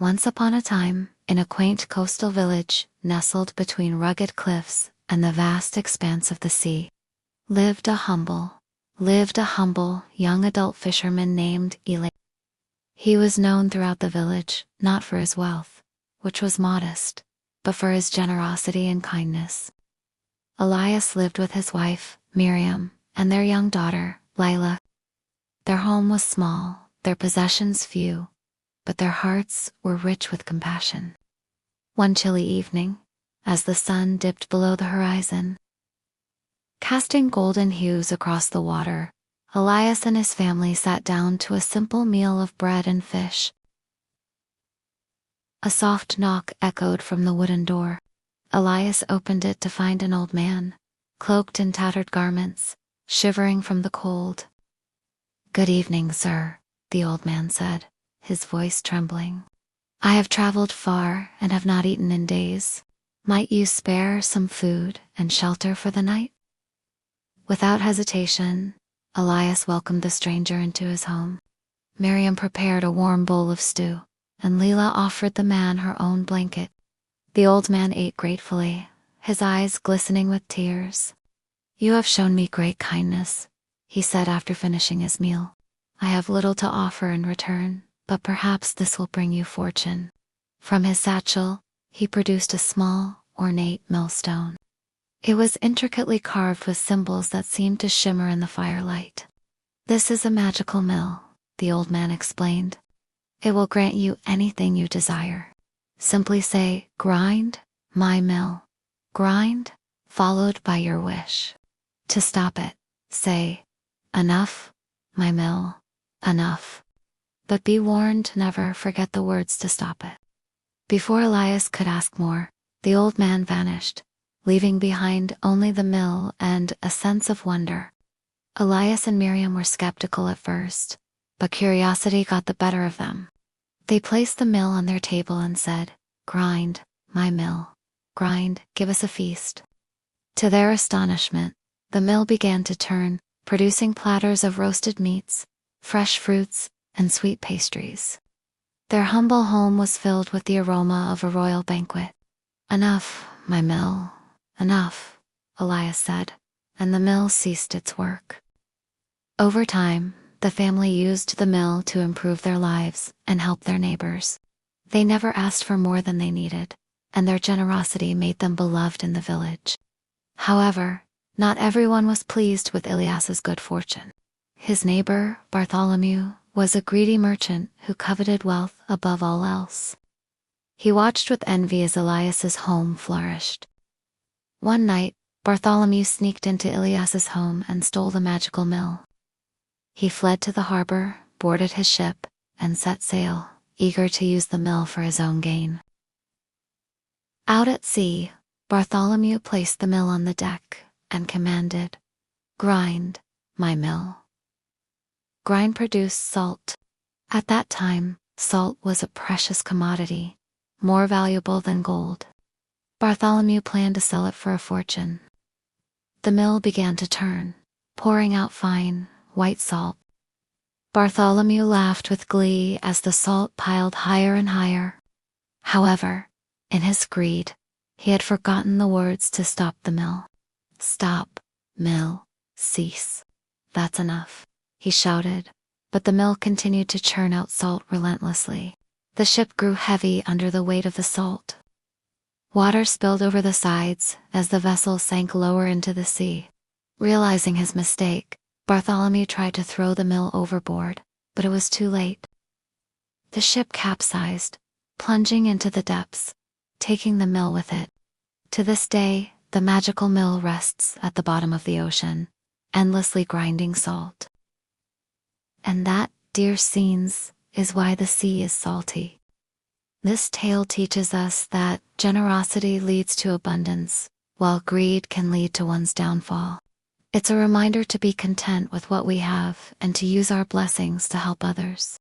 Once upon a time, in a quaint coastal village, nestled between rugged cliffs and the vast expanse of the sea, lived a humble young adult fisherman named Elias. He was known throughout the village, not for his wealth, which was modest, but for his generosity and kindness. Elias lived with his wife, Miriam, and their young daughter, Lila. Their home was small, their possessions few, but their hearts were rich with compassion. One chilly evening, as the sun dipped below the horizon, casting golden hues across the water, Elias and his family sat down to a simple meal of bread and fish. A soft knock echoed from the wooden door. Elias opened it to find an old man, cloaked in tattered garments, shivering from the cold. "Good evening, sir," the old man said, his voice trembling. "I have traveled far and have not eaten in days. Might you spare some food and shelter for the night?" Without hesitation, Elias welcomed the stranger into his home. Miriam prepared a warm bowl of stew, and Leela offered the man her own blanket. The old man ate gratefully, his eyes glistening with tears. "You have shown me great kindness," he said after finishing his meal. "I have little to offer in return, but perhaps this will bring you fortune." From his satchel, he produced a small, ornate millstone. It was intricately carved with symbols that seemed to shimmer in the firelight. "This is a magical mill," the old man explained. "It will grant you anything you desire. Simply say, 'Grind, my mill.' Grind, followed by your wish. To stop it, say, 'Enough, my mill, enough.' But be warned, never forget the words to stop it." Before Elias could ask more, the old man vanished, leaving behind only the mill and a sense of wonder. Elias and Miriam were skeptical at first, but curiosity got the better of them. They placed the mill on their table and said, "Grind, my mill. Grind, give us a feast." To their astonishment, the mill began to turn, producing platters of roasted meats, fresh fruits, and sweet pastries. Their humble home was filled with the aroma of a royal banquet. "Enough, my mill, enough," Elias said, and the mill ceased its work. Over time, the family used the mill to improve their lives and help their neighbors. They never asked for more than they needed, and their generosity made them beloved in the village. However, not everyone was pleased with Elias's good fortune. His neighbor, Bartholomew, was a greedy merchant who coveted wealth above all else. He watched with envy as Elias's home flourished. One night, Bartholomew sneaked into Elias's home and stole the magical mill. He fled to the harbor, boarded his ship, and set sail, eager to use the mill for his own gain. Out at sea, Bartholomew placed the mill on the deck and commanded, "Grind, my mill." Grind produced salt. At that time, salt was a precious commodity, more valuable than gold. Bartholomew planned to sell it for a fortune. The mill began to turn, pouring out fine, white salt. Bartholomew laughed with glee as the salt piled higher and higher. However, in his greed, he had forgotten the words to stop the mill. "Stop, mill, cease. That's enough," he shouted, but the mill continued to churn out salt relentlessly. The ship grew heavy under the weight of the salt. Water spilled over the sides as the vessel sank lower into the sea. Realizing his mistake, Bartholomew tried to throw the mill overboard, but it was too late. The ship capsized, plunging into the depths, taking the mill with it. To this day, the magical mill rests at the bottom of the ocean, endlessly grinding salt. And that, dear scenes, is why the sea is salty. This tale teaches us that generosity leads to abundance, while greed can lead to one's downfall. It's a reminder to be content with what we have and to use our blessings to help others.